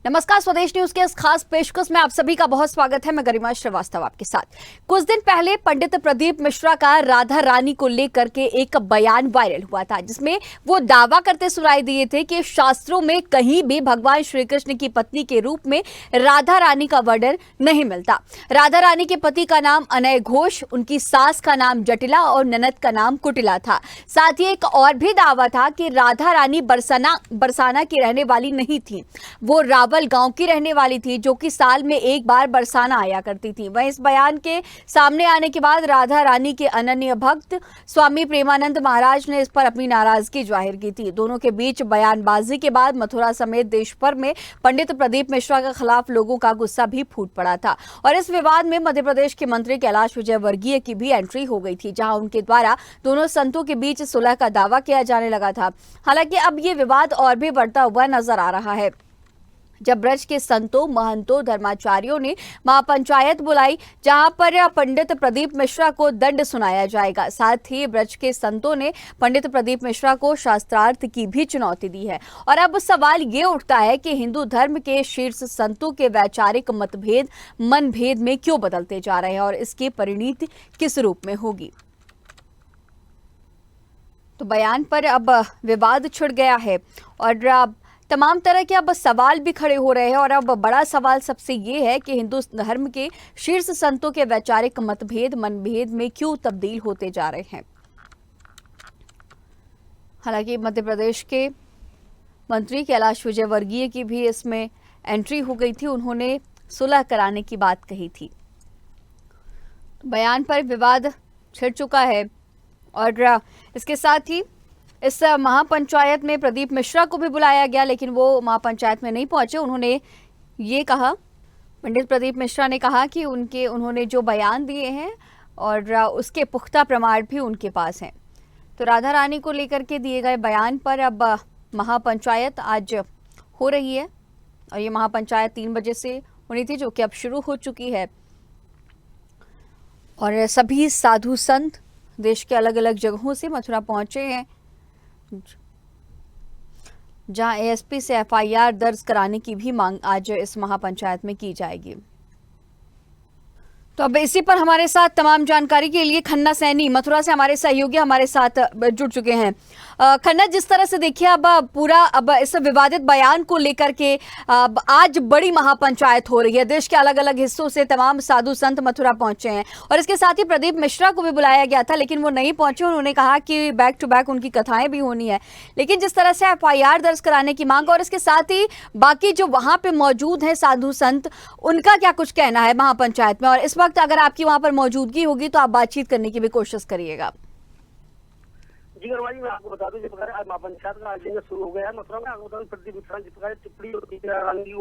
नमस्कार, स्वदेश न्यूज के इस खास पेशकश में आप सभी का बहुत स्वागत है। मैं गरिमा श्रीवास्तव आपके साथ। कुछ दिन पहले पंडित प्रदीप मिश्रा का राधा रानी को लेकर के एक बयान वायरल हुआ था, जिसमें वो दावा करते सुनाई दिए थे कि शास्त्रों में कहीं भी भगवान श्री कृष्ण की पत्नी के रूप में राधा रानी का वर्णन नहीं मिलता। राधा रानी के पति का नाम अनय घोष, उनकी सास का नाम जटिला और ननद का नाम कुटिला था। साथ ही एक और भी दावा था कि राधा रानी बरसाना की रहने वाली नहीं थी, वो रावल गांव की रहने वाली थी, जो कि साल में एक बार बरसाना आया करती थी। वहीं इस बयान के सामने आने के बाद राधा रानी के अनन्य भक्त स्वामी प्रेमानंद महाराज ने इस पर अपनी नाराजगी जाहिर की थी। दोनों के बीच बयानबाजी के बाद मथुरा समेत देश भर में पंडित प्रदीप मिश्रा के खिलाफ लोगों का गुस्सा भी फूट पड़ा था और इस विवाद में मध्य प्रदेश के मंत्री कैलाश विजयवर्गीय की भी एंट्री हो गई थी, जहां उनके द्वारा दोनों संतों के बीच सुलह का दावा किया जाने लगा था। हालांकि अब ये विवाद और भी बढ़ता हुआ नजर आ रहा है, जब ब्रज के संतों, महंतों, धर्माचार्यों ने महापंचायत बुलाई, जहां पर पंडित प्रदीप मिश्रा को दंड सुनाया जाएगा। साथ ही ब्रज के संतों ने पंडित प्रदीप मिश्रा को शास्त्रार्थ की भी चुनौती दी है। और अब सवाल ये उठता है कि हिंदू धर्म के शीर्ष संतों के वैचारिक मतभेद मनभेद में क्यों बदलते जा रहे हैं और इसकी परिणति किस रूप में होगी। तो बयान पर अब विवाद छिड़ गया है और अब तमाम तरह के अब सवाल भी खड़े हो रहे हैं। और अब बड़ा सवाल सबसे ये है कि हिंदू धर्म के शीर्ष संतों के वैचारिक मतभेद मनभेद में क्यों तब्दील होते जा रहे हैं। हालांकि मध्य प्रदेश के मंत्री कैलाश विजयवर्गीय की भी इसमें एंट्री हो गई थी, उन्होंने सुलह कराने की बात कही थी। बयान पर विवाद छिड़ चुका है और इसके साथ ही इस महापंचायत में प्रदीप मिश्रा को भी बुलाया गया, लेकिन वो महापंचायत में नहीं पहुंचे। उन्होंने ये कहा, पंडित प्रदीप मिश्रा ने कहा कि उन्होंने जो बयान दिए हैं और उसके पुख्ता प्रमाण भी उनके पास हैं। तो राधा रानी को लेकर के दिए गए बयान पर अब महापंचायत आज हो रही है और ये महापंचायत 3 बजे से होनी थी, जो कि अब शुरू हो चुकी है। और सभी साधु संत देश के अलग अलग जगहों से मथुरा पहुंचे हैं, जहां एएसपी से एफआईआर दर्ज कराने की भी मांग आज इस महापंचायत में की जाएगी। तो अब इसी पर हमारे साथ तमाम जानकारी के लिए खन्ना सैनी मथुरा से हमारे सहयोगी हमारे साथ जुड़ चुके हैं। खन्ना, जिस तरह से देखिए अब इस विवादित बयान को लेकर के आज बड़ी महापंचायत हो रही है, देश के अलग अलग हिस्सों से तमाम साधु संत मथुरा पहुंचे हैं और इसके साथ ही प्रदीप मिश्रा को भी बुलाया गया था, लेकिन वो नहीं पहुंचे। उन्होंने कहा कि बैक टू बैक उनकी कथाएं भी होनी है, लेकिन जिस तरह से एफआईआर दर्ज कराने की मांग और इसके साथ ही बाकी जो वहां पे मौजूद है साधु संत, उनका क्या कुछ कहना है महापंचायत में। और इस वक्त अगर आपकी वहां पर मौजूदगी होगी तो आप बातचीत करने की भी कोशिश करिएगा। जी गरवाजी, मैं आपको बता दूं, जिस प्रकार आज महापंचायत का आज शुरू हो गया है मथुरा में। आपको बता दूं, प्रदीप मिश्रा जिस प्रकार टिप्पणी और रानी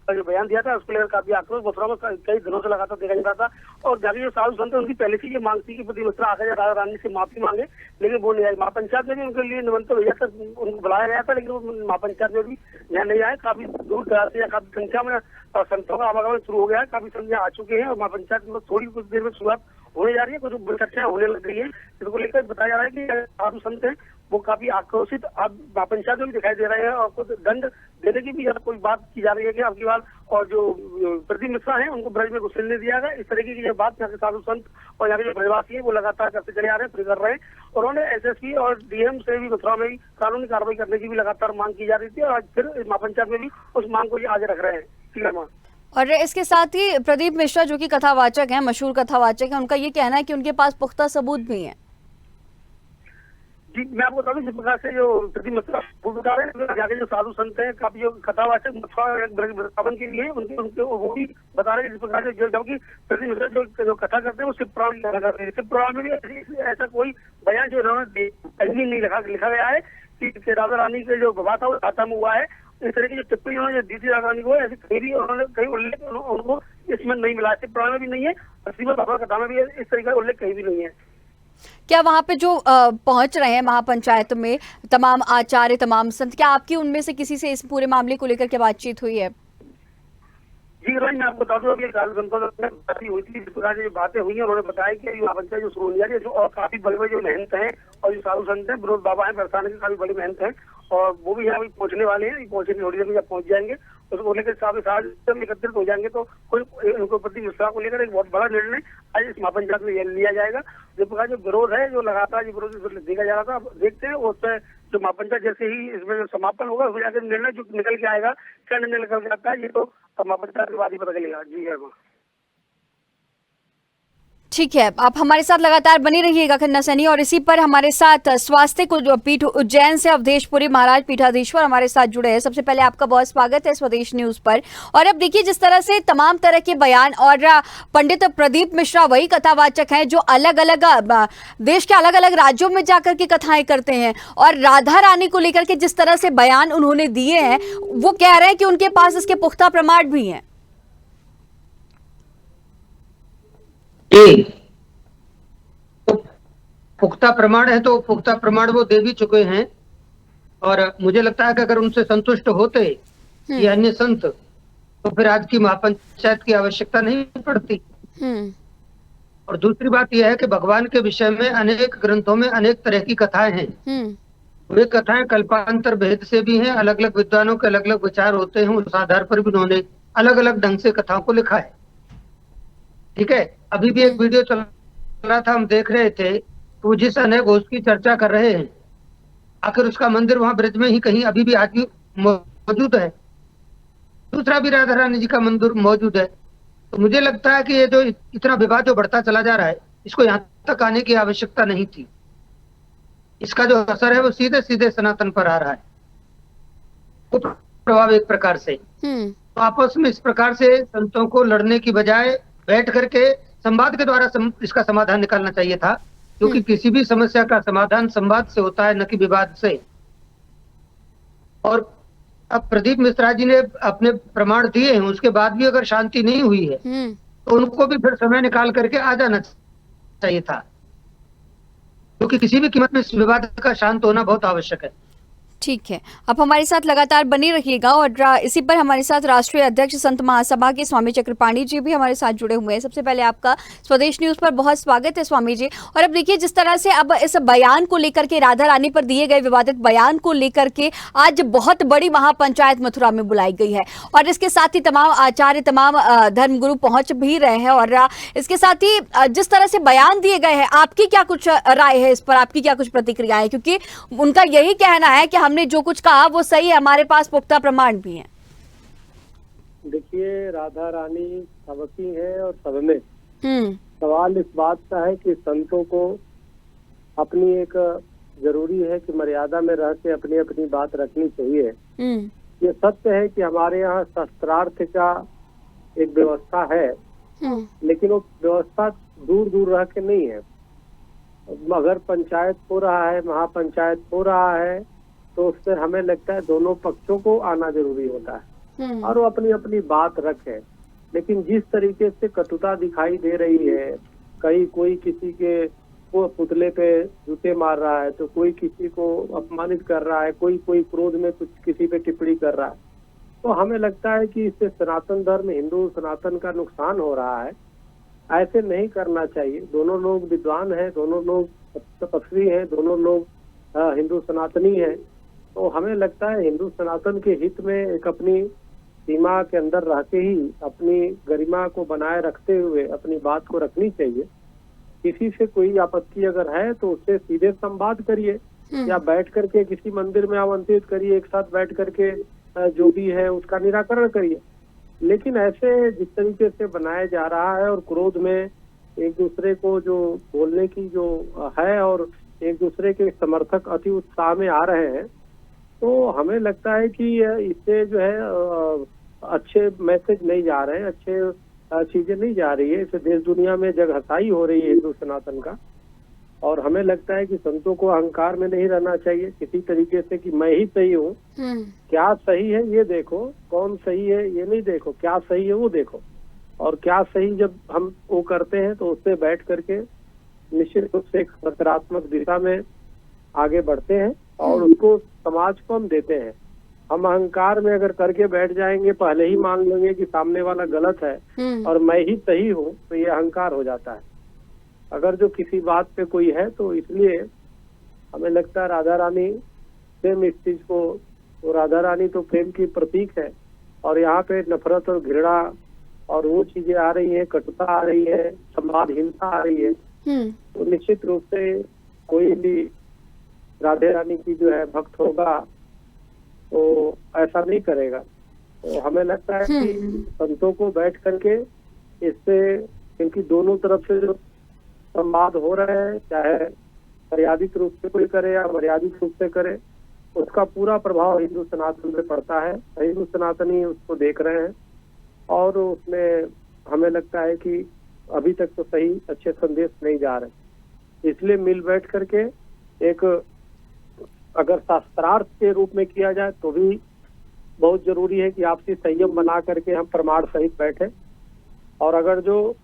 का जो बयान दिया था, उसको लेकर काफी आक्रोश मथुरा में कई दिनों से लगातार देखा जा रहा था। और जाके जो साधु संत उनकी पहले से ये मांग थी कि प्रदीप मिश्रा आकर राधा रानी से माफी मांगे, लेकिन वो नहीं आए। महापंचायत में भी उनके लिए निमंत्रण भेजा था, उनको बुलाया गया था, लेकिन वो महापंचायत में भी यहाँ नहीं आए। काफी दूर दराज से या काफी संख्या में संतों का आवागमन शुरू हो गया है, काफी संख्या आ चुके हैं और महापंचायत में थोड़ी कुछ देर में शुरुआत होने जा रही है, कुछ चर्चाएं होने लग रही है। इसको लेकर बताया जा रहा है कि साधु संत हैं वो काफी आक्रोशित अब महापंचायत में भी दिखाई दे रहे हैं और कुछ दंड देने की भी कोई बात की जा रही है कि अब की बार और जो प्रदीप मिश्रा हैं उनको ब्रज में घुसने दिया गया। इस तरीके की बात यहाँ के साधु संत और यहाँ के जो ब्रजवासी हैं वो लगातार करते चले आ रहे हैं, कर रहे हैं। और उन्होंने एसएसपी और डीएम से भी मथुरा में भी कानूनी कार्रवाई करने की भी लगातार मांग की जा रही थी और आज फिर महापंचायत में भी उस मांग को आगे रख रहे हैं। और इसके साथ ही प्रदीप मिश्रा जो कि कथावाचक हैं, मशहूर कथावाचक हैं, उनका ये कहना है कि उनके पास पुख्ता सबूत भी हैं। जी, मैं आपको बता दूं, जिस प्रकार से जो प्रदीप मिश्रा वो बता रहे हैं, जाके जो साधु संत हैं काफी जो कथावाचक मथुरा वृंदावन के लिए उनके वो भी बता रहे हैं, जिस प्रकार से जबकि प्रदीप मिश्रा जो कथा करते हैं वो शिव पुराण करते हैं। शिव पुराण में भी ऐसा कोई बयान जो इन्होंने कहीं नहीं लिखा गया है कि राधा रानी के जो विवाह था वो खत्म हुआ है। इस तरह की जो टिप्पणी उन्होंने दी थी राधा रानी को, ऐसी कहीं भी उन्होंने कहीं उल्लेख उनको इसमें नहीं मिला। शिव पुराण में भी नहीं है और श्रीमद् भागवत कथा में भी इस तरीके का उल्लेख कहीं भी नहीं है। क्या वहां पे जो पहुंच रहे हैं महापंचायत में तमाम आचार्य, तमाम संत, क्या आपकी उनमें से किसी से इस पूरे मामले को लेकर के बातचीत हुई है? जी मैं आपको बता दूं, अभी काल बात हुई थी, जिस प्रकार जो बातें हुई हैं उन्होंने बताया कि महापंचायत जो शुरू हो रही है जो और काफी बड़े बड़े जो महंत हैं और जो साधु संत हैं, विनोद बाबा हैं बरसाने के काफी बड़े महंत हैं और वो भी यहाँ पहुंचने वाले हैं। पहुंचने थोड़ी देर में जब पहुंच जाएंगे उसको लेकर साथ एकत्रित हो जाएंगे तो कोई इनको प्रदीप मिश्रा को लेकर एक बहुत बड़ा निर्णय आज इस महापंचायत में लिया जाएगा। जिस प्रकार जो विरोध है, जो लगातार जो विरोध देखा जा रहा था, अब देखते हैं उससे जो महापंचायत जैसे ही इसमें जो समापन होगा उसमें जाकर निर्णय जो निकल के आएगा, क्या निर्णय निकल के आता है ये तो महापंचायत के बाद ही पता चलेगा। जी है। ठीक है, आप हमारे साथ लगातार बनी रहिएगा खन्ना सैनी। और इसी पर हमारे साथ स्वास्थ्य पीठ उज्जैन से अवधेशपुरी महाराज पीठाधीश्वर हमारे साथ जुड़े हैं। सबसे पहले आपका बहुत स्वागत है स्वदेश न्यूज पर। और अब देखिए, जिस तरह से तमाम तरह के बयान और पंडित प्रदीप मिश्रा वही कथावाचक हैं जो अलग अलग देश के अलग अलग राज्यों में जाकर के कथाएं करते हैं, और राधा रानी को लेकर के जिस तरह से बयान उन्होंने दिए हैं, वो कह रहे हैं कि उनके पास इसके पुख्ता प्रमाण भी हैं। तो पुख्ता प्रमाण है तो पुख्ता प्रमाण वो दे भी चुके हैं, और मुझे लगता है कि अगर उनसे संतुष्ट होते ये अन्य संत तो फिर आज की महापंचायत की आवश्यकता नहीं पड़ती। और दूसरी बात यह है कि भगवान के विषय में अनेक ग्रंथों में अनेक तरह की कथाएं हैं। वे कथाएं कल्पांतर भेद से भी हैं, अलग अलग विद्वानों के अलग अलग विचार होते हैं, उस आधार पर भी उन्होंने अलग अलग ढंग से कथाओं को लिखा है। ठीक है, अभी भी एक वीडियो चल रहा था, हम देख रहे थे, वो जिस अनय घोष की चर्चा कर रहे हैं, आखिर उसका मंदिर वहां ब्रज में ही कहीं अभी भी आज भी मौजूद है, दूसरा भी राधा रानी जी का मंदिर मौजूद है। तो मुझे लगता है कि ये जो इतना विवाद जो बढ़ता चला जा रहा है, इसको यहाँ तक आने की आवश्यकता नहीं थी। इसका जो असर है वो सीधे सीधे सनातन पर आ रहा है, वो प्रभाव एक प्रकार से। तो आपस में इस प्रकार से संतों को लड़ने की बजाय बैठ करके संवाद के द्वारा इसका समाधान निकालना चाहिए था, क्योंकि किसी भी समस्या का समाधान संवाद से होता है, न कि विवाद से। और अब प्रदीप मिश्रा जी ने अपने प्रमाण दिए हैं, उसके बाद भी अगर शांति नहीं हुई है तो उनको भी फिर समय निकाल करके आ जाना चाहिए था, क्योंकि किसी भी कीमत में इस विवाद का शांत होना बहुत आवश्यक है। ठीक है, आप हमारे साथ लगातार बनी रहिएगा। और इसी पर हमारे साथ राष्ट्रीय अध्यक्ष संत महासभा के स्वामी चक्रपाणी जी भी हमारे साथ जुड़े हुए हैं। सबसे पहले आपका स्वदेश न्यूज पर बहुत स्वागत है स्वामी जी। और अब देखिए, जिस तरह से अब इस बयान को लेकर के, राधा रानी पर दिए गए विवादित बयान को लेकर के आज बहुत बड़ी महापंचायत मथुरा में बुलाई गई है, और इसके साथ ही तमाम आचार्य, तमाम धर्मगुरु पहुंच भी रहे हैं। और इसके साथ ही जिस तरह से बयान दिए गए हैं, आपकी क्या कुछ राय है इस पर, आपकी क्या कुछ प्रतिक्रिया है? क्योंकि उनका यही कहना है कि हमने जो कुछ कहा वो सही है, हमारे पास पुख्ता प्रमाण भी हैं। देखिए, राधा रानी सबकी है और सब में सवाल इस बात का है कि संतों को अपनी एक जरूरी है कि मर्यादा में रह के अपनी अपनी बात रखनी चाहिए। ये सत्य है कि हमारे यहाँ शस्त्रार्थ का एक व्यवस्था है, लेकिन वो व्यवस्था दूर दूर रह के नहीं है। अगर पंचायत हो रहा है, महापंचायत हो रहा है, तो उससे हमें लगता है दोनों पक्षों को आना जरूरी होता है और वो अपनी अपनी बात रखे। लेकिन जिस तरीके से कटुता दिखाई दे रही है, कोई किसी के को पुतले पे जूते मार रहा है, तो कोई किसी को अपमानित कर रहा है, कोई क्रोध में कुछ किसी पे टिप्पणी कर रहा है, तो हमें लगता है कि इससे सनातन धर्म, हिंदू सनातन का नुकसान हो रहा है। ऐसे नहीं करना चाहिए। दोनों लोग विद्वान हैं, दोनों लोग तपस्वी हैं, दोनों लोग हिंदू सनातनी हैं। तो हमें लगता है हिंदू सनातन के हित में एक अपनी सीमा के अंदर रह के ही अपनी गरिमा को बनाए रखते हुए अपनी बात को रखनी चाहिए। किसी से कोई आपत्ति अगर है तो उससे सीधे संवाद करिए, या बैठ करके किसी मंदिर में आमंत्रित करिए, एक साथ बैठ करके जो भी है उसका निराकरण करिए। लेकिन ऐसे जिस तरीके से बनाया जा रहा है और क्रोध में एक दूसरे को जो बोलने की जो है और एक दूसरे के समर्थक अति उत्साह में आ रहे हैं, तो हमें लगता है कि इससे जो है अच्छे मैसेज नहीं जा रहे हैं, अच्छे चीजें नहीं जा रही है। इससे देश दुनिया में जगहसाई हो रही है हिंदू सनातन का। और हमें लगता है कि संतों को अहंकार में नहीं रहना चाहिए किसी तरीके से कि मैं ही सही हूँ। क्या सही है ये देखो, कौन सही है ये नहीं देखो, क्या सही है वो देखो। और क्या सही जब हम वो करते हैं तो उससे बैठ करके निश्चित रूप से एक सकारात्मक दिशा में आगे बढ़ते हैं और उसको समाज को हम देते हैं। हम अहंकार में अगर करके बैठ जाएंगे, पहले ही मान लेंगे कि सामने वाला गलत है और मैं ही सही हूँ, तो ये अहंकार हो जाता है। अगर जो किसी बात पे कोई है तो इसलिए हमें लगता है राधा रानी प्रेम इस चीज को, तो राधा रानी तो प्रेम की प्रतीक है और यहाँ पे नफरत और घृणा और वो चीजें आ रही है, कटुता आ रही है, संवादहीनता आ रही है, तो निश्चित रूप से कोई भी राधे रानी की जो है भक्त होगा तो ऐसा नहीं करेगा। तो हमें लगता है कि संतों को बैठ करके इससे, क्योंकि दोनों तरफ से जो संवाद हो रहे हैं, चाहे मर्यादित रूप से कोई करे या मर्यादित रूप से करे, उसका पूरा प्रभाव हिंदू सनातन में पड़ता है। हिंदू सनातनी उसको देख रहे हैं और उसमें हमें लगता है कि अभी तक तो सही अच्छे संदेश नहीं जा रहे। इसलिए मिल बैठ करके एक, अगर शास्त्रार्थ के रूप में किया जाए तो भी बहुत जरूरी है कि आपसी संयम बना करके हम प्रमाण सहित बैठे, और अगर जो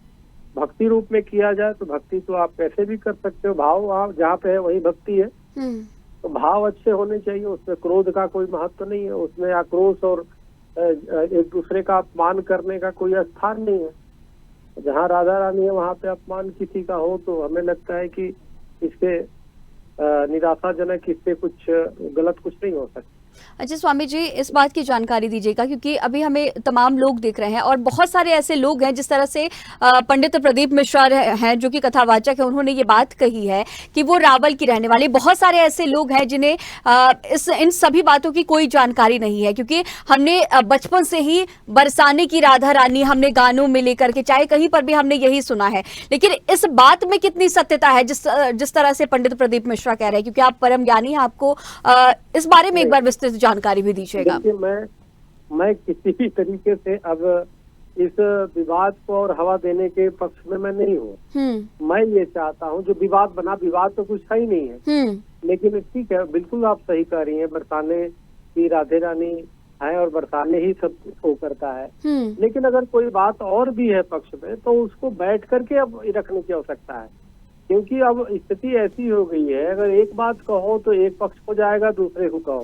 भक्ति रूप में किया जाए तो भक्ति तो आप कैसे भी कर सकते हो, भाव आप जहाँ पे है वही भक्ति है। तो भाव अच्छे होने चाहिए, उसमें क्रोध का कोई महत्व नहीं है, उसमें आक्रोश और एक दूसरे का अपमान करने का कोई स्थान नहीं है। जहाँ राधा रानी है वहाँ पे अपमान किसी का हो तो हमें लगता है कि इससे निराशाजनक, इससे कुछ गलत कुछ नहीं हो सकता। अच्छा स्वामी जी, इस बात की जानकारी दीजिएगा, क्योंकि अभी हमें तमाम लोग देख रहे हैं और बहुत सारे ऐसे लोग हैं, जिस तरह से पंडित प्रदीप मिश्रा हैं जो कि कथावाचक है, उन्होंने ये बात कही है कि वो रावल की रहने वाली। बहुत सारे ऐसे लोग हैं जिन्हें इन सभी बातों की कोई जानकारी नहीं है, क्योंकि हमने बचपन से ही बरसाने की राधा रानी हमने गानों में लेकर के, चाहे कहीं पर भी हमने यही सुना है। लेकिन इस बात में कितनी सत्यता है जिस तरह से पंडित प्रदीप मिश्रा कह रहे हैं, क्योंकि आप परम ज्ञानी हैं, आपको इस बारे में एक बार विस्तृत जानकारी भी दीजिएगा। मैं किसी भी तरीके से अब इस विवाद को और हवा देने के पक्ष में मैं नहीं हूँ। मैं ये चाहता हूँ जो विवाद बना, विवाद तो कुछ है ही नहीं है, लेकिन ठीक है, बिल्कुल आप सही कह रही हैं, बरसाने की राधे रानी है और बरसाने ही सब कुछ वो करता है। लेकिन अगर कोई बात और भी है पक्ष में तो उसको बैठ करके अब रखने की आवश्यकता है, क्योंकि अब स्थिति ऐसी हो गई है, अगर एक बात कहो तो एक पक्ष को जाएगा, दूसरे को कहो।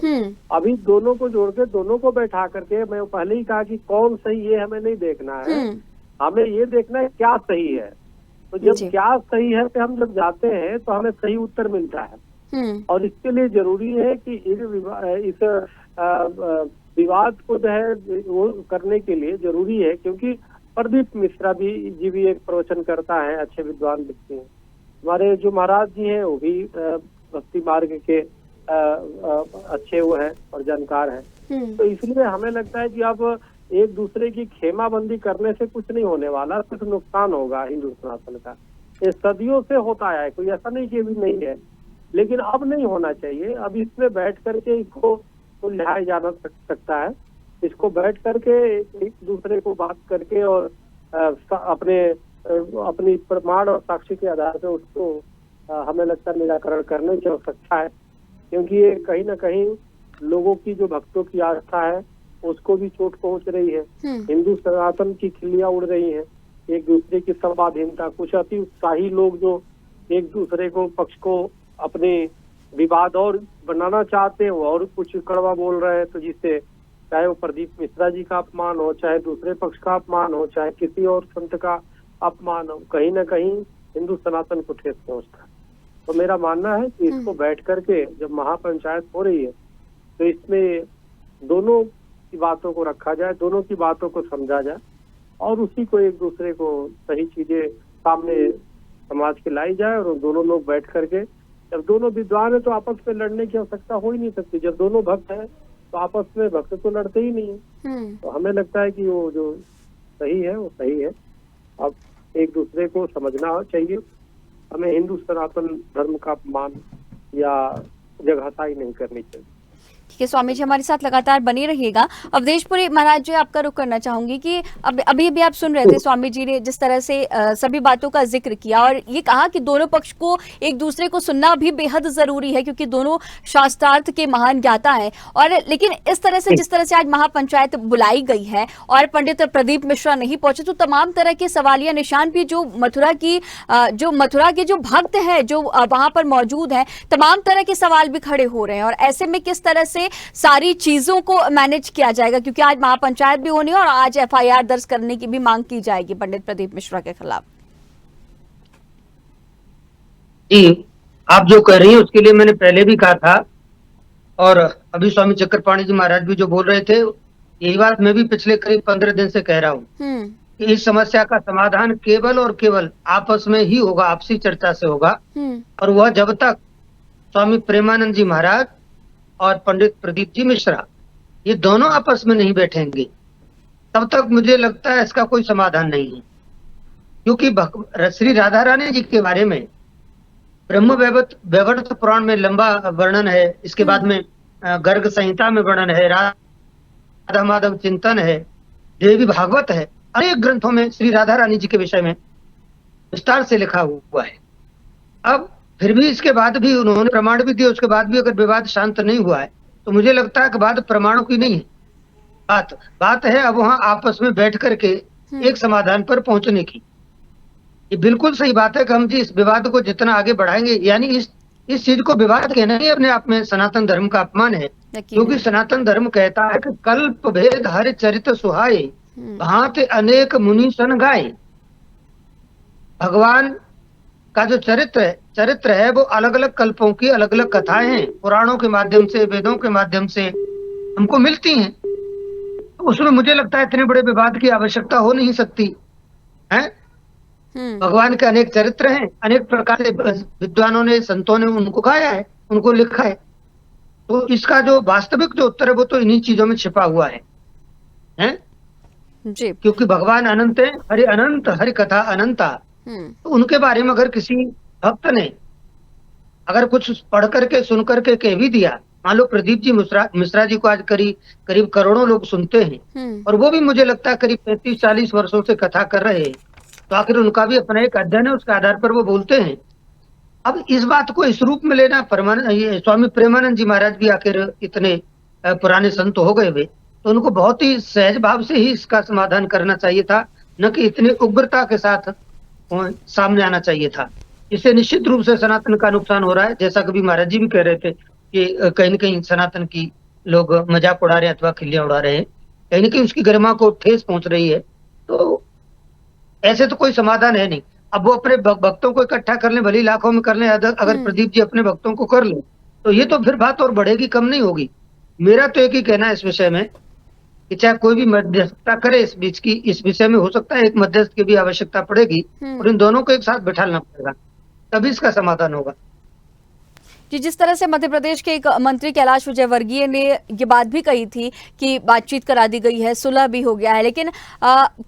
अभी दोनों को जोड़ के, दोनों को बैठा करके, मैं पहले ही कहा कि कौन सही है हमें नहीं देखना है, हमें ये देखना है क्या सही है। तो जब क्या सही है तो हम जब जाते हैं तो हमें सही उत्तर मिलता है, और इसके लिए जरूरी है कि इस विवाद को जो है वो करने के लिए जरूरी है, क्योंकि प्रदीप मिश्रा जी भी एक प्रवचन करता है, अच्छे विद्वान व्यक्ति हैं। हमारे जो महाराज जी हैं वो भी भक्ति मार्ग के अच्छे वो हैं और जानकार हैं। तो इसलिए हमें लगता है कि अब एक दूसरे की खेमाबंदी करने से कुछ नहीं होने वाला, कुछ नुकसान होगा हिंदू सनातन का। ये सदियों से होता है, कोई ऐसा नहीं कि अभी नहीं है, लेकिन अब नहीं होना चाहिए। अब इसमें बैठ करके इसको सुलझाया जा सकता है, इसको बैठ करके एक दूसरे को बात करके और अपनी प्रमाण और साक्षी के आधार पर उसको हमें लगता है निराकरण करने की आवश्यकता है, क्योंकि ये कहीं ना कहीं लोगों की जो भक्तों की आस्था है उसको भी चोट पहुंच रही है। हिंदू सनातन की खिल्लियां उड़ रही हैं, एक दूसरे की संवादहीनता, कुछ अति उत्साही लोग जो एक दूसरे को पक्ष को अपने विवाद और बनाना चाहते हैं और कुछ कड़वा बोल रहे हैं, तो जिससे चाहे वो प्रदीप मिश्रा जी का अपमान हो, चाहे दूसरे पक्ष का अपमान हो, चाहे किसी और संत का अपमान हो, कहीं ना कहीं हिंदू सनातन को ठेस पहुंचता है। तो मेरा मानना है कि इसको बैठ करके जब महापंचायत हो रही है तो इसमें दोनों की बातों को रखा जाए, दोनों की बातों को समझा जाए और उसी को एक दूसरे को सही चीजें सामने समाज के लाई जाए, और दोनों लोग बैठ करके, जब दोनों विद्वान है तो आपस में लड़ने की आवश्यकता हो ही नहीं सकती। जब दोनों भक्त हैं तो आपस में भक्त तो लड़ते ही नहीं है। तो हमें लगता है कि वो जो सही है वो सही है। अब एक दूसरे को समझना चाहिए, हमें हिंदू सनातन धर्म का अपमान या जगहसाई नहीं करनी चाहिए। ठीक है स्वामी जी, हमारे साथ लगातार बने रहिएगा। अवधेशपुरी महाराज जी, आपका रुख करना चाहूंगी कि अभी भी आप सुन रहे थे, स्वामी जी ने जिस तरह से सभी बातों का जिक्र किया और ये कहा कि दोनों पक्ष को एक दूसरे को सुनना भी बेहद जरूरी है, क्योंकि दोनों शास्त्रार्थ के महान ज्ञाता हैं। और लेकिन इस तरह से जिस तरह से आज महापंचायत बुलाई गई है और पंडित प्रदीप मिश्रा नहीं पहुंचे, तो तमाम तरह के सवालिया निशान भी जो मथुरा के जो भक्त हैं जो वहां पर मौजूद हैं, तमाम तरह के सवाल भी खड़े हो रहे हैं। और ऐसे में किस तरह से सारी चीजों को मैनेज किया जाएगा, क्योंकि आज महापंचायत भी होनी है और आज एफआईआर दर्ज करने की भी मांग की जाएगी पंडित प्रदीप मिश्रा के खिलाफ। जी, आप जो कह रही हैं उसके लिए मैंने पहले भी कहा था, और अभी स्वामी चक्रपाणी जी महाराज भी जो बोल रहे थे यही बात मैं भी पिछले करीब 15 दिन से कह रहा हूँ कि इस समस्या का समाधान केवल और केवल आपस में ही होगा, आपसी चर्चा से होगा। और वह जब तक स्वामी प्रेमानंद जी महाराज और पंडित प्रदीप जी मिश्रा ये दोनों आपस में नहीं बैठेंगे, तब तक मुझे लगता है इसका कोई समाधान नहीं है। क्योंकि श्री राधा रानी जी के बारे में ब्रह्म वैवर्त पुराण में लंबा वर्णन है, इसके बाद में गर्ग संहिता में वर्णन है, राधा माधव चिंतन है, देवी भागवत है, अनेक ग्रंथों में श्री राधा रानी जी के विषय में विस्तार से लिखा हुआ है। अब फिर भी इसके बाद भी उन्होंने प्रमाण भी दिए, उसके बाद भी अगर विवाद शांत नहीं हुआ है तो मुझे लगता है कि बात प्रमाणों की नहीं है, बात है अब वहां आपस में बैठ करके एक समाधान पर पहुंचने की। ये बिल्कुल सही बात है कि हम जी इस विवाद को जितना आगे बढ़ाएंगे, यानी इस चीज को विवाद कहना ही अपने आप में सनातन धर्म का अपमान है। क्योंकि सनातन धर्म कहता है कि कल्प भेद हर चरित सुहाए, भांति अनेक मुनि सन गाए। भगवान का जो चरित्र है वो अलग अलग कल्पों की अलग अलग कथाएं हैं, पुराणों के माध्यम से, वेदों के माध्यम से हमको मिलती हैं। तो उसमें मुझे लगता है इतने बड़े विवाद की आवश्यकता हो नहीं सकती है। भगवान के अनेक चरित्र हैं, अनेक प्रकार से विद्वानों ने, संतों ने उनको गाया है, उनको लिखा है। तो इसका जो वास्तविक जो उत्तर है वो तो इन्हीं चीजों में छिपा हुआ है जी। क्योंकि भगवान अनंत है, हरि अनंत, हरि कथा अनंता। तो उनके बारे में अगर किसी भक्त ने अगर कुछ पढ़ करके सुन करके कह भी दिया, मान लो प्रदीप जी मिश्रा जी को आज करीब करोड़ों लोग सुनते हैं और वो भी मुझे लगता है करीब 35-40 वर्षों से कथा कर रहे हैं, तो आखिर उनका भी अपना एक अध्ययन है, उसके आधार पर वो बोलते हैं। अब इस बात को इस रूप में लेना, स्वामी प्रेमानंद जी महाराज भी आखिर इतने पुराने संत हो गए हुए, तो उनको बहुत ही सहज भाव से ही इसका समाधान करना चाहिए था, न कि इतनी उग्रता के साथ सामने आना चाहिए था। इससे निश्चित रूप से सनातन का नुकसान हो रहा है। जैसा कभी महाराज जी भी कह रहे थे कि कहीं न कहीं सनातन की लोग मजाक उड़ा रहे हैं अथवा खिल्लियां उड़ा रहे हैं, कहीं न कहीं उसकी गरिमा को ठेस पहुंच रही है। तो ऐसे तो कोई समाधान है नहीं। अब वो अपने भक्तों को इकट्ठा कर लें, भले लाखों में कर लें, अगर प्रदीप जी अपने भक्तों को कर लें तो ये तो फिर बात और बढ़ेगी, कम नहीं होगी। मेरा तो एक ही कहना है इस विषय में कि चाहे कोई भी मध्यस्थता करे इस विषय में, हो सकता है एक मध्यस्थ की भी आवश्यकता पड़ेगी और इन दोनों को एक साथ बैठाना पड़ेगा, तभी इसका समाधान होगा। जी, जिस तरह से मध्य प्रदेश के एक मंत्री कैलाश विजयवर्गीय ने ये बात भी कही थी कि बातचीत करा दी गई है, सुलह भी हो गया है, लेकिन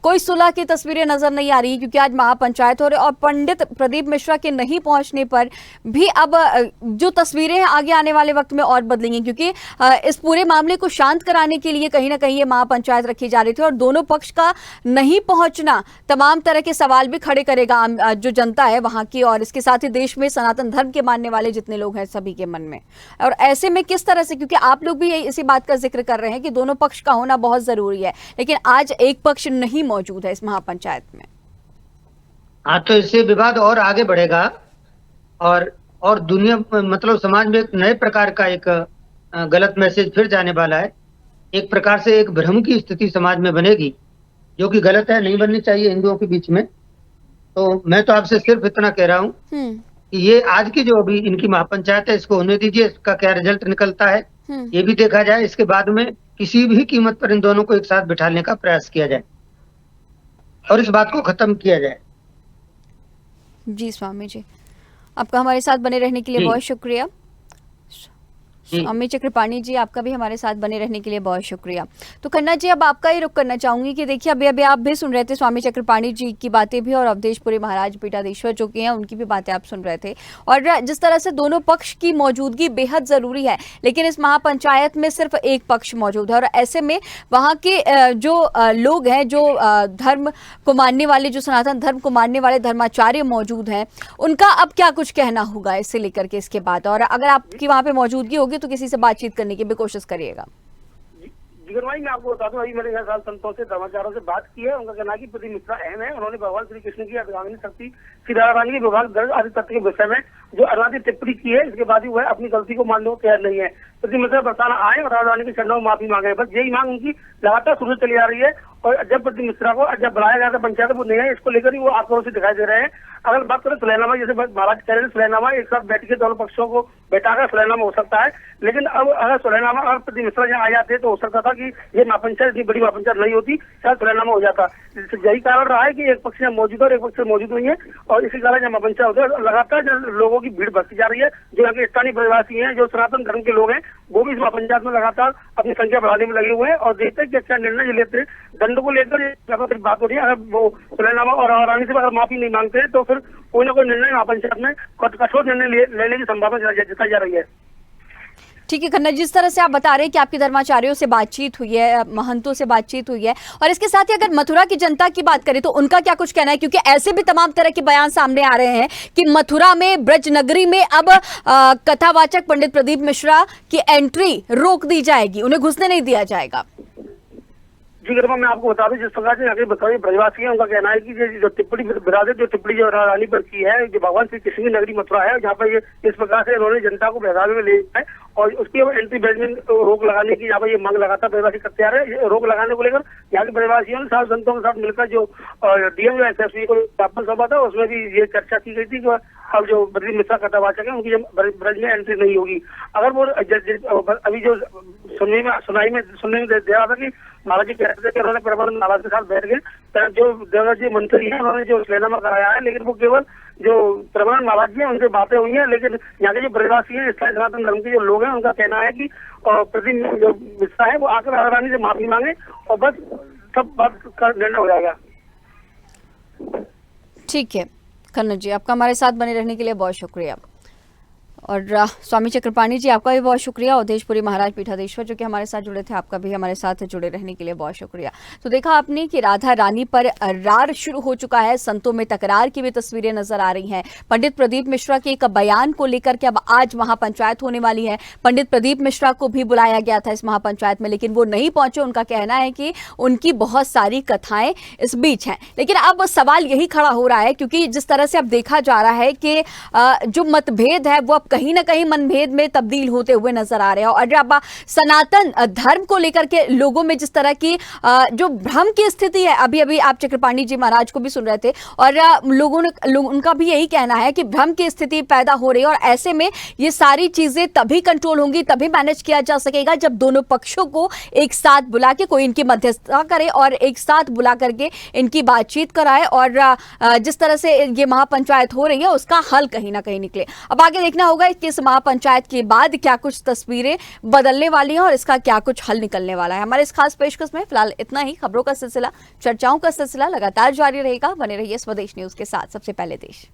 कोई सुलह की तस्वीरें नजर नहीं आ रही क्योंकि आज महापंचायत हो रही और पंडित प्रदीप मिश्रा के नहीं पहुंचने पर भी अब जो तस्वीरें हैं आगे आने वाले वक्त में और बदलेंगी, क्योंकि इस पूरे मामले को शांत कराने के लिए कहीं ना कहीं ये महापंचायत रखी जा रही थी और दोनों पक्ष का नहीं पहुंचना तमाम तरह के सवाल भी खड़े करेगा जो जनता है वहां की, और इसके साथ ही देश में सनातन धर्म के मानने वाले जितने लोग हैं सभी के मन में। और ऐसे में किस तरह से, क्योंकि आप लोग भी इसी बात का जिक्र कर रहे हैं कि दोनों पक्ष का होना बहुत जरूरी है, लेकिन आज एक पक्ष नहीं मौजूद है इस महापंचायत में। हाँ, तो इससे विवाद और आगे बढ़ेगा और दुनिया मतलब समाज में एक नए प्रकार का एक गलत मैसेज फिर जाने वाला है। एक प्रकार से एक भ्रम की स्थिति समाज में बनेगी, जो कि गलत है, नहीं बननी चाहिए हिंदुओं के बीच में। तो मैं तो आपसे सिर्फ इतना कह रहा हूँ कि ये आज की जो अभी इनकी महापंचायत है इसको होने दीजिए, इसका क्या रिजल्ट निकलता है ये भी देखा जाए। इसके बाद में किसी भी कीमत पर इन दोनों को एक साथ बिठाने का प्रयास किया जाए और इस बात को खत्म किया जाए। जी स्वामी जी, आपका हमारे साथ बने रहने के लिए बहुत शुक्रिया। स्वामी चक्रपाणी जी, आपका भी हमारे साथ बने रहने के लिए बहुत शुक्रिया। तो खन्ना जी, अब आपका ही रुख करना चाहूंगी कि देखिए अभी आप भी सुन रहे थे स्वामी चक्रपाणी जी की बातें भी और अवधेशपुरी महाराज पीठाधीश्वर जो कि हैं उनकी भी बातें आप सुन रहे थे, और जिस तरह से दोनों पक्ष की मौजूदगी बेहद जरूरी है, लेकिन इस महापंचायत में सिर्फ एक पक्ष मौजूद है और ऐसे में वहाँ के जो लोग हैं, जो धर्म को मानने वाले, जो सनातन धर्म को मानने वाले धर्माचार्य मौजूद हैं, उनका अब क्या कुछ कहना होगा इससे लेकर के इसके बाद। और अगर आपकी वहाँ पे मौजूदगी होगी तो किसी से बातचीत करने की भी कोशिश करिएगा। जिगर भाई, मैं आपको बता दूं, अभी मैंने 1 साल संतों से, धर्माचार्यों से बात की है। उनका कहना है कि प्रदीप मिश्रा अहम है। उन्होंने भगवान श्री कृष्ण की अर्धांगिनी शक्ति श्री राधा रानी के विभाग दर्ज आदि तत्व के विषय में जो अनादि टिप्पणी की है, इसके बाद ही वह अपनी गलती को मानने को तैयार नहीं है। प्रदीप मिश्रा बरसाना आए और राधा रानी के चरणों में माफी मांगे, बस यही मांग उनकी लगातार शुरू से चली आ रही है और जब प्रदीप मिश्रा को जब बुलाया गया था पंचायत वो नहीं है, इसको लेकर ही वो आक्रोश दिखाई दे रहे हैं। अगर बात करें सुलहनामा, जैसे महाराज कह रहे हैं सुलहनामा एक साथ बैठ के दोनों पक्षों को बैठाकर सुलहनामा हो सकता है, लेकिन अब अगर सुलहनामा और प्रदीप मिश्रा यहाँ आ जाते तो हो सकता था कि ये महापंचायत इतनी बड़ी महापंचायत नहीं होती, शायद सुलहनामा हो जाता। यही कारण रहा है कि एक पक्ष यहाँ मौजूद है और एक पक्ष मौजूद नहीं है, और इसी कारण यहाँ महापंचायत होते हैं। लगातार जो लोगों की भीड़ बढ़ती जा रही है, जो यहाँ के स्थानीय प्रवासी हैं, जो सनातन धर्म के लोग हैं, वो भी इस महापंचायत में लगातार अपनी संख्या बढ़ाने में लगे हुए हैं और देखते हैं कि क्या निर्णय लेते हैं। दंड को लेकर बात हो रही है, अगर वो सुलहनामा और आरानी से अगर माफी नहीं मांगते हैं तो फिर कोई ना कोई निर्णय महापंचायत में कठोर निर्णय लेने की संभावना जताई जा रही है। ठीक है खन्ना, जिस तरह से आप बता रहे हैं कि आपके धर्माचार्यों से बातचीत हुई है, महंतों से बातचीत हुई है, और इसके साथ ही अगर मथुरा की जनता की बात करें तो उनका क्या कुछ कहना है, क्योंकि ऐसे भी तमाम तरह के बयान सामने आ रहे हैं कि मथुरा में, ब्रज नगरी में अब कथावाचक पंडित प्रदीप मिश्रा की एंट्री रोक दी जाएगी, उन्हें घुसने नहीं दिया जाएगा। जी गरिमा, मैं आपको बता दूं, जिस प्रकार से आगे बताइए ब्रजवासी है, उनका कहना है कि जो टिप्पणी बिरादर जो टिप्पणी जो रानी पर की है, जो भगवान श्री कृष्ण की नगरी मथुरा है, जहाँ पर ये इस प्रकार से उन्होंने जनता को बहकावे में ले है और उसकी एंट्री ब्रज में रोक लगाने की यहाँ पर ये मांग लगातार ब्रजवासी करते आ रहे हैं। रोक लगाने को लेकर यहाँ के ब्रजवासियों ने सात संतों के साथ मिलकर जो डीएम एसएसपी को ज्ञापन सौंपा था, उसमें भी ये चर्चा की गई थी कि अब जो प्रदीप मिश्रा कथावाचक है उनकी ब्रज में एंट्री नहीं होगी। अगर वो अभी जो सुनने में दे रहा था कि महाराज जी कहते थे कि उन्होंने प्रबंधन महाराज के साथ बैठ गए, जो देवराज जी मंत्री हैं उन्होंने जो सुलहनामा कराया है, लेकिन वो केवल जो प्रबंधन महाराज जी हैं उनसे बातें हुई हैं, लेकिन यहाँ के जो ब्रजवासी हैं, सनातन धर्म के जो लोग हैं, उनका कहना है कि प्रदीप जो मिश्रा है वो आकर रानी से माफी मांगे और बस सब बात का निर्णय हो जाएगा। ठीक है खन्ना जी, आपका हमारे साथ बने रहने के लिए बहुत शुक्रिया, और स्वामी चक्रपाणी जी आपका भी बहुत शुक्रिया, अवधेशपुरी महाराज पीठाधीश्वर जो कि हमारे साथ जुड़े थे, आपका भी हमारे साथ जुड़े रहने के लिए बहुत शुक्रिया। तो देखा आपने कि राधा रानी पर रार शुरू हो चुका है, संतों में तकरार की भी तस्वीरें नजर आ रही हैं। पंडित प्रदीप मिश्रा के एक बयान को लेकर के अब आज महापंचायत होने वाली है। पंडित प्रदीप मिश्रा को भी बुलाया गया था इस महापंचायत में, लेकिन वो नहीं पहुंचे। उनका कहना है कि उनकी बहुत सारी कथाएं इस बीच हैं, लेकिन अब सवाल यही खड़ा हो रहा है, क्योंकि जिस तरह से अब देखा जा रहा है कि जो मतभेद है वो अब कहीं ना कहीं मनभेद में तब्दील होते हुए नजर आ रहे हैं। और अब सनातन धर्म को लेकर के लोगों में जिस तरह की जो भ्रम की स्थिति है, अभी अभी आप चक्रपाणी जी महाराज को भी सुन रहे थे, और उनका भी यही कहना है कि भ्रम की स्थिति पैदा हो रही है, और ऐसे में ये सारी चीजें तभी कंट्रोल होंगी, तभी मैनेज किया जा सकेगा जब दोनों पक्षों को एक साथ बुला के कोई इनकी मध्यस्थता करे और एक साथ बुला करके इनकी बातचीत कराए, और जिस तरह से ये महापंचायत हो रही है उसका हल कहीं ना कहीं निकले। अब आगे देखना होगा कि इस महापंचायत के बाद क्या कुछ तस्वीरें बदलने वाली हैं और इसका क्या कुछ हल निकलने वाला है। हमारे इस खास पेशकश में फिलहाल इतना ही। खबरों का सिलसिला, चर्चाओं का सिलसिला लगातार जारी रहेगा। बने रहिए स्वदेश न्यूज के साथ, सबसे पहले देश।